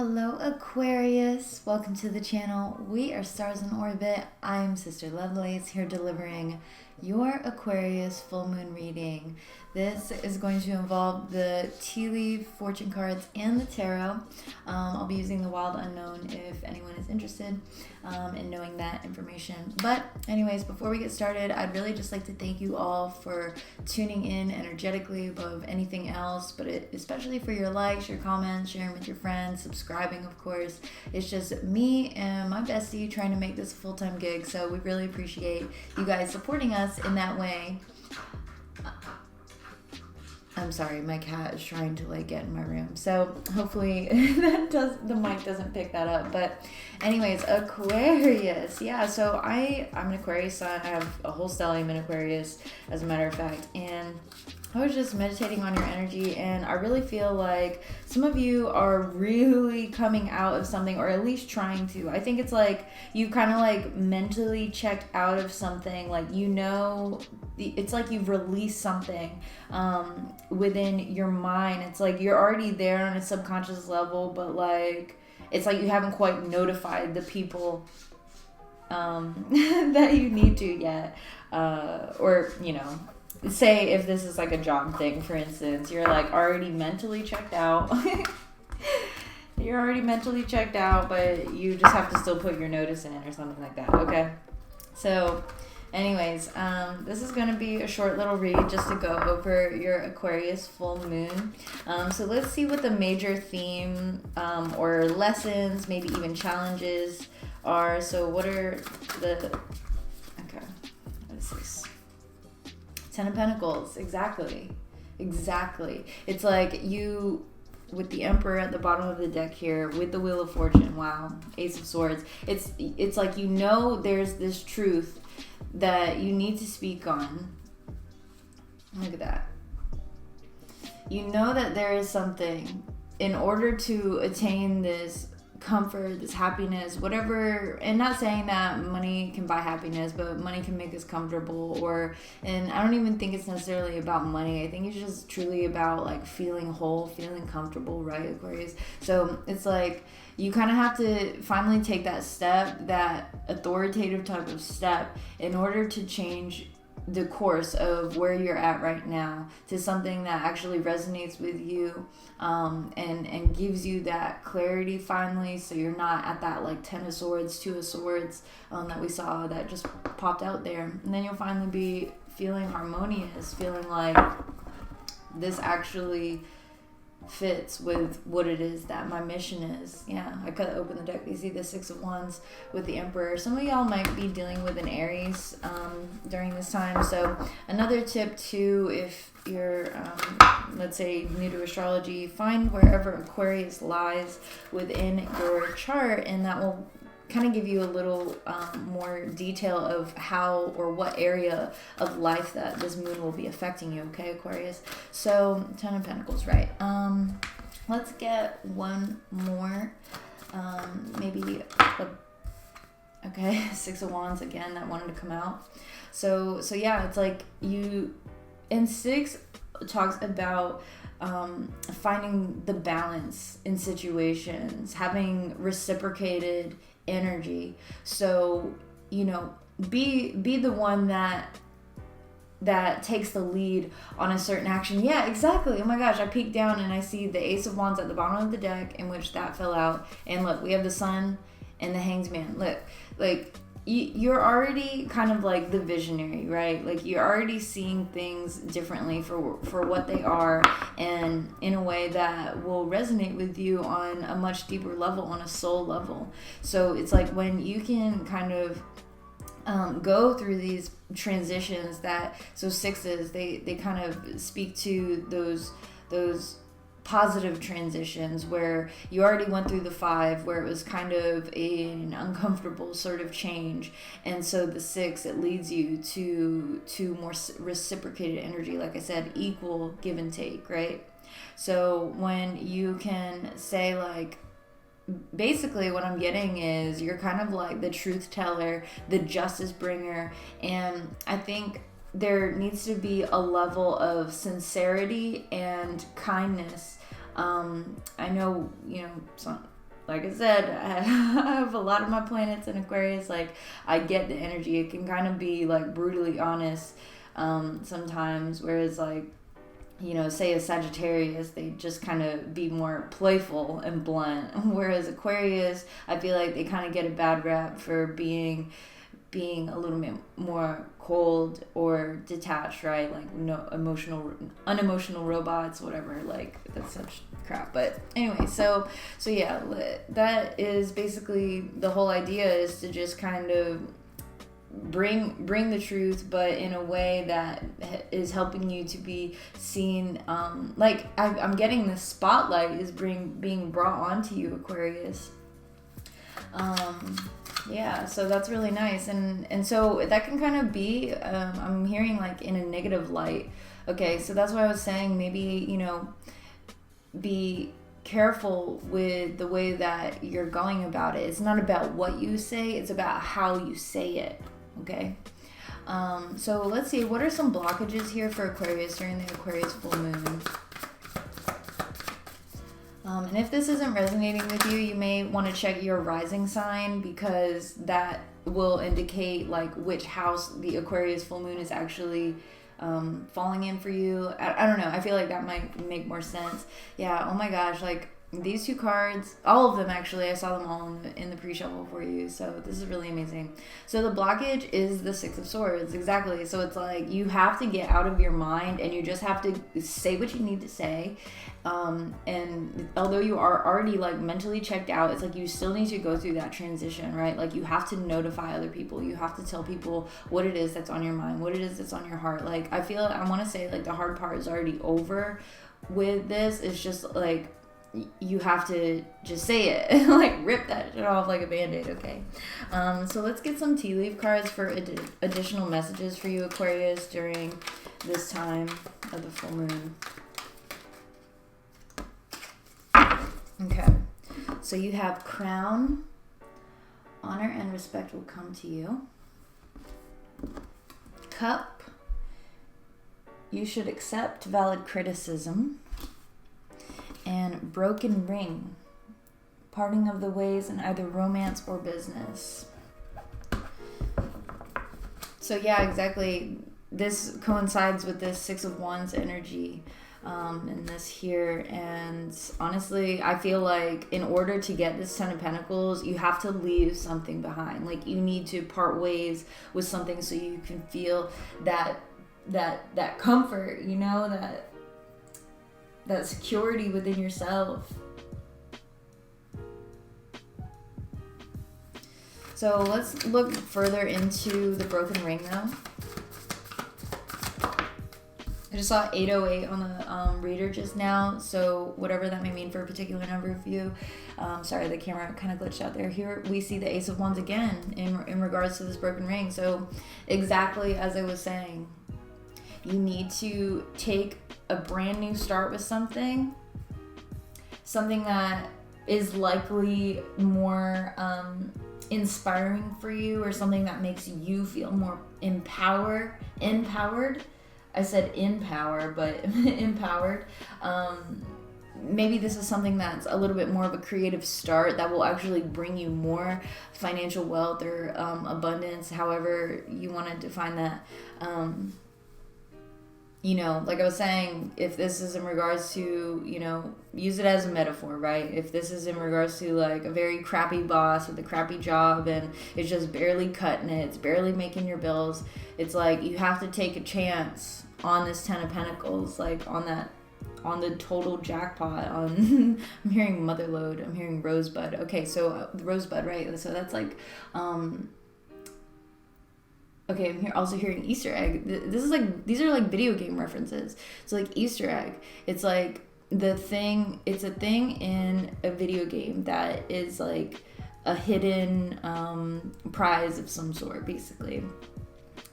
Hello Aquarius, welcome to the channel. We are Stars in Orbit. I'm Sister Lovelace here delivering your Aquarius full moon reading. This is going to involve the tea leaf, fortune cards, and the tarot. I'll be using the wild unknown if anyone is interested in knowing that information. But anyways, before we get started, I'd really just like to thank you all for tuning in energetically above anything else, but especially for your likes, your comments, sharing with your friends, subscribing, of course. It's just me and my bestie trying to make this a full-time gig, so we really appreciate you guys supporting us in that way. I'm sorry, my cat is trying to get in my room. So hopefully the mic doesn't pick that up. But anyways, Aquarius. Yeah, so I'm an Aquarius sun. I have a whole stellium in Aquarius, as a matter of fact. And I was just meditating on your energy, and I really feel like some of you are really coming out of something, or at least trying to. I think it's like you kind of mentally checked out of something. It's like you've released something within your mind. It's like you're already there on a subconscious level, but it's like you haven't quite notified the people that you need to yet, or say if this is a job thing, for instance, you're already mentally checked out. You're already mentally checked out, but you just have to still put your notice in or something like that. Okay, so anyways, this is going to be a short little read just to go over your Aquarius full moon. So let's see what the major theme or lessons, maybe even challenges are. So what are what is this? 10 of Pentacles, exactly. It's like you, with the Emperor at the bottom of the deck here, with the Wheel of Fortune, wow, Ace of Swords. It's like there's this truth that you need to speak on. Look at that. You know that there is something in order to attain this comfort, this happiness, whatever. And not saying that money can buy happiness, but money can make us comfortable, and I don't even think it's necessarily about money. I think it's just truly about feeling whole, feeling comfortable, right, Aquarius? So it's like you kind of have to finally take that step, that authoritative type of step, in order to change the course of where you're at right now to something that actually resonates with you, and gives you that clarity finally, so you're not at that 10 of Swords, 2 of Swords that we saw that just popped out there. And then you'll finally be feeling harmonious, feeling like this actually fits with what it is that my mission is. Yeah, I could open the deck. You see the 6 of Wands with the Emperor. Some of y'all might be dealing with an Aries during this time. So another tip too, if you're let's say new to astrology, find wherever Aquarius lies within your chart, and that will kind of give you a little more detail of how or what area of life that this moon will be affecting you, okay, Aquarius? So 10 of Pentacles, right? Let's get one more, okay, 6 of Wands again, that wanted to come out. So yeah, it's like and 6 talks about finding the balance in situations, having reciprocated energy. So be the one that takes the lead on a certain action. Yeah, exactly. Oh my gosh, I peeked down and I see the Ace of Wands at the bottom of the deck, in which that fell out. And look, we have the Sun and the Hanged Man. Look, you're already kind of the visionary, right? You're already seeing things differently for what they are, and in a way that will resonate with you on a much deeper level, on a soul level. So it's like when you can kind of go through these transitions, so 6s, they kind of speak to those positive transitions where you already went through the 5, where it was kind of an uncomfortable sort of change, and so the 6, it leads you to more reciprocated energy, like I said, equal give and take, right? So when you can say basically what I'm getting is you're kind of the truth teller, the justice bringer, and I think there needs to be a level of sincerity and kindness. I know, like I said, I have a lot of my planets in Aquarius. Like, I get the energy. It can kind of be like brutally honest sometimes, whereas like, you know, say a Sagittarius, they just kind of be more playful and blunt. Whereas Aquarius, I feel like they kind of get a bad rap for being a little bit more cold or detached, right? Like unemotional robots, whatever. Like, that's such crap. But anyway, so yeah, that is basically the whole idea, is to just kind of bring the truth, but in a way that is helping you to be seen. Like, I'm getting the spotlight is being brought onto you, Aquarius. Yeah, so that's really nice, and so that can kind of be I'm hearing like in a negative light. Okay, so that's why I was saying, maybe, you know, be careful with the way that you're going about it. It's not about what you say, it's about how you say it. Okay, so let's see, what are some blockages here for Aquarius during the Aquarius full moon? And if this isn't resonating with you, you may want to check your rising sign, because that will indicate like which house the Aquarius full moon is actually falling in for you. I don't know, I feel like that might make more sense. Yeah, oh my gosh, like these two cards, all of them actually, I saw them all in the pre-shuffle for you, so this is really amazing. So the blockage is the Six of Swords, exactly. So it's like you have to get out of your mind, and you just have to say what you need to say. And although you are already like mentally checked out, it's like you still need to go through that transition, right? Like, you have to notify other people, you have to tell people what it is that's on your mind, what it is that's on your heart. Like, I want to say like the hard part is already over with this. It's just like, you have to just say it, like rip that shit off like a band-aid. Okay, so let's get some tea leaf cards for additional messages for you, Aquarius, during this time of the full moon. Okay, so you have Crown. Honor and respect will come to you. Cup. You should accept valid criticism. And Broken Ring, parting of the ways in either romance or business. So yeah, exactly. This coincides with this Six of Wands energy in this here. And honestly, I feel like in order to get this Ten of Pentacles, you have to leave something behind. Like, you need to part ways with something so you can feel that comfort, you know, that security within yourself. So let's look further into the Broken Ring though. I just saw 808 on the reader just now, so whatever that may mean for a particular number of you. Sorry, the camera kind of glitched out there. Here we see the Ace of Wands again in regards to this Broken Ring. So exactly as I was saying, you need to take a brand new start with something that is likely more inspiring for you, or something that makes you feel more empowered. I said in power, but empowered. Maybe this is something that's a little bit more of a creative start that will actually bring you more financial wealth or abundance, however you want to define that. You know, like I was saying, if this is in regards to, you know, use it as a metaphor, right? If this is in regards to like a very crappy boss with a crappy job and it's just barely cutting it, it's barely making your bills, it's like you have to take a chance on this Ten of Pentacles, like on the total jackpot. I'm hearing Motherlode, I'm hearing Rosebud. Okay, so Rosebud, right? So that's like, okay, I'm also hearing Easter egg. These are like video game references. So like Easter egg, it's like it's a thing in a video game that is like a hidden prize of some sort, basically.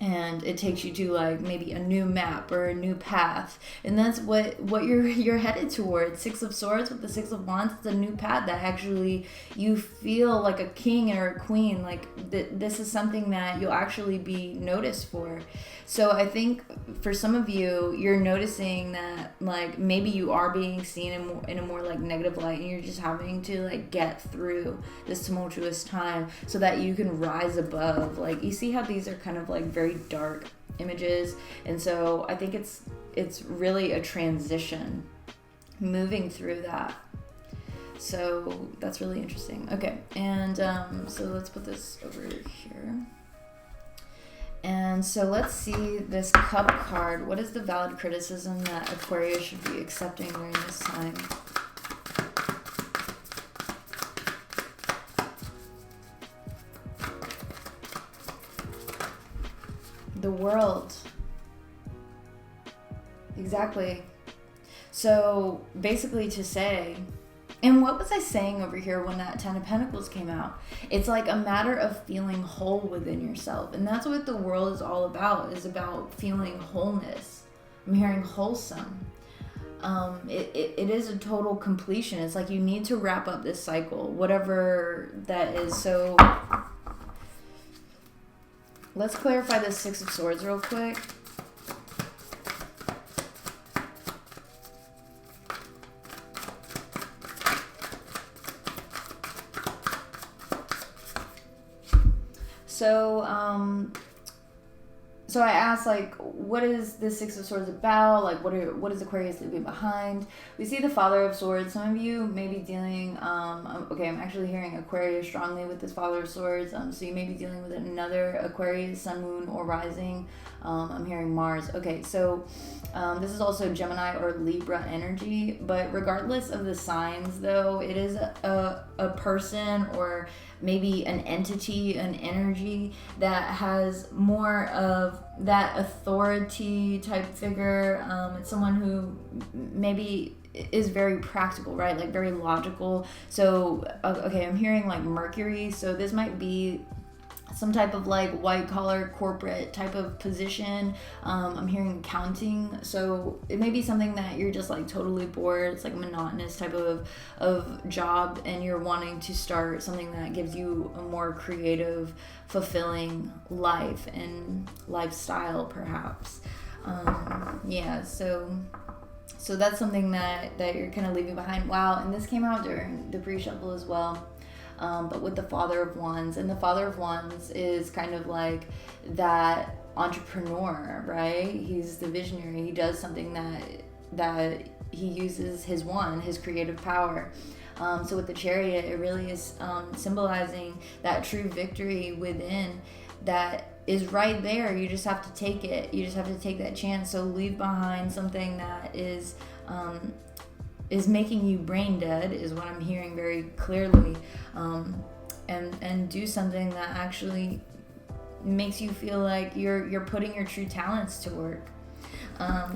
and it takes you to like maybe a new map or a new path, and that's what you're headed towards. Six of Swords with the Six of Wands, it's a new path that actually you feel like a king or a queen. Like this is something that you'll actually be noticed for. So I think for some of you, you're noticing that like maybe you are being seen in a more like negative light, and you're just having to like get through this tumultuous time so that you can rise above. Like, you see how these are kind of like very dark images, and so I think it's really a transition moving through that. So that's really interesting. Okay, and so let's put this over here. And so let's see this Cup card. What is the valid criticism that Aquarius should be accepting during this time? The World. Exactly. So basically to say, and what was I saying over here when that Ten of Pentacles came out? It's like a matter of feeling whole within yourself. And that's what the World is all about, is about feeling wholeness. I'm hearing wholesome. It is a total completion. It's like you need to wrap up this cycle, whatever that is. So let's clarify the Six of Swords real quick. So I asked, like, what is the Six of Swords about? Like, what is Aquarius leaving behind? We see the Father of Swords. Some of you may be dealing, okay, I'm actually hearing Aquarius strongly with this Father of Swords. So you may be dealing with another Aquarius, Sun, Moon, or Rising. I'm hearing Mars. Okay, so this is also Gemini or Libra energy. But regardless of the signs, though, it is a person or maybe an entity, an energy that has more of that authority type figure. It's someone who maybe is very practical, right? Like very logical. So, okay, I'm hearing like Mercury. So this might be some type of like white collar corporate type of position. I'm hearing accounting. So it may be something that you're just like totally bored. It's like a monotonous type of job, and you're wanting to start something that gives you a more creative, fulfilling life and lifestyle perhaps. Yeah, so that's something that you're kind of leaving behind. Wow, and this came out during the pre-shuffle as well. But with the Father of Wands, and the Father of Wands is kind of like that entrepreneur, right? He's the visionary. He does something that he uses his wand, his creative power. So with the Chariot, it really is symbolizing that true victory within that is right there. You just have to take it. You just have to take that chance. So leave behind something that is making you brain dead, is what I'm hearing very clearly, and do something that actually makes you feel like you're putting your true talents to work.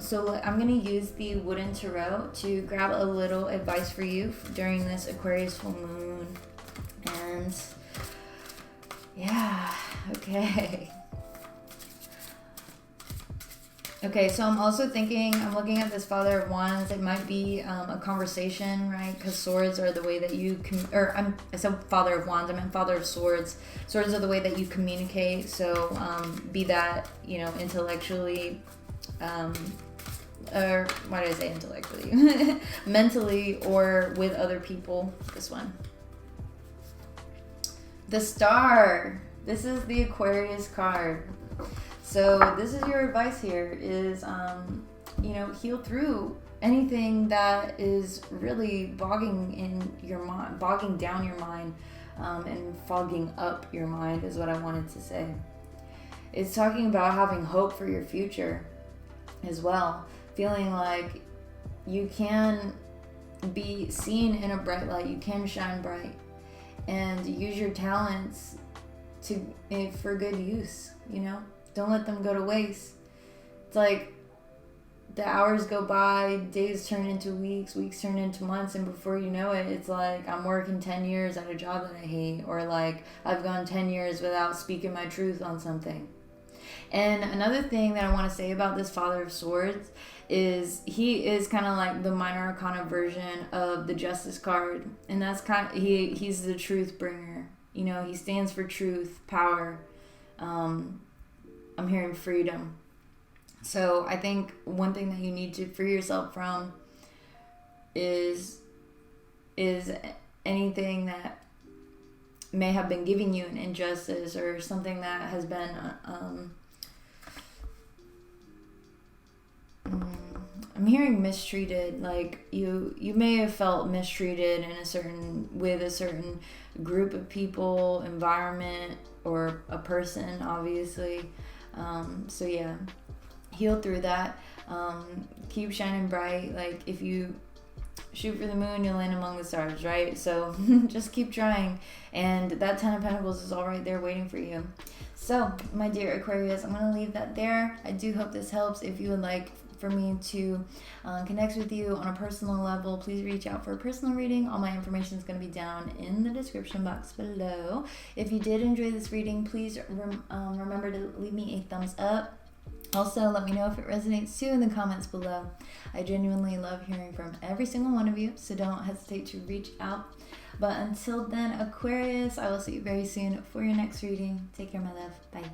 So I'm going to use the Wooden Tarot to grab a little advice for you during this Aquarius full moon. And yeah, okay. Okay, so I'm also thinking, I'm looking at this Father of Wands. It might be a conversation, right? Because swords are the way that you I said Father of Wands, I meant Father of Swords. Swords are the way that you communicate. So be that, intellectually, or why did I say intellectually? Mentally, or with other people. This one. The Star. This is the Aquarius card. So this is your advice here is, heal through anything that is really bogging down your mind, and fogging up your mind is what I wanted to say. It's talking about having hope for your future as well. Feeling like you can be seen in a bright light. You can shine bright and use your talents for good use, Don't let them go to waste. It's like the hours go by, days turn into weeks, weeks turn into months, and before you know it, it's like I'm working 10 years at a job that I hate, or like I've gone 10 years without speaking my truth on something. And another thing that I want to say about this Father of Swords is he is kind of like the minor arcana version of the Justice card, and that's he's the truth bringer. You know, he stands for truth, power. I'm hearing freedom. So I think one thing that you need to free yourself from is anything that may have been giving you an injustice, or something that has been I'm hearing mistreated. Like you may have felt mistreated with a certain group of people, environment, or a person, obviously. So yeah, heal through that. Keep shining bright. Like if you shoot for the moon, you'll land among the stars, right? So just keep trying, and that 10 of Pentacles is all right there waiting for you. So my dear Aquarius, I'm going to leave that there. I do hope this helps. If you would like for me to connect with you on a personal level, please reach out for a personal reading. All my information is going to be down in the description box below. If you did enjoy this reading, please remember to leave me a thumbs up. Also, let me know if it resonates too in the comments below. I genuinely love hearing from every single one of you, so don't hesitate to reach out. But until then, Aquarius, I will see you very soon for your next reading. Take care, my love. Bye.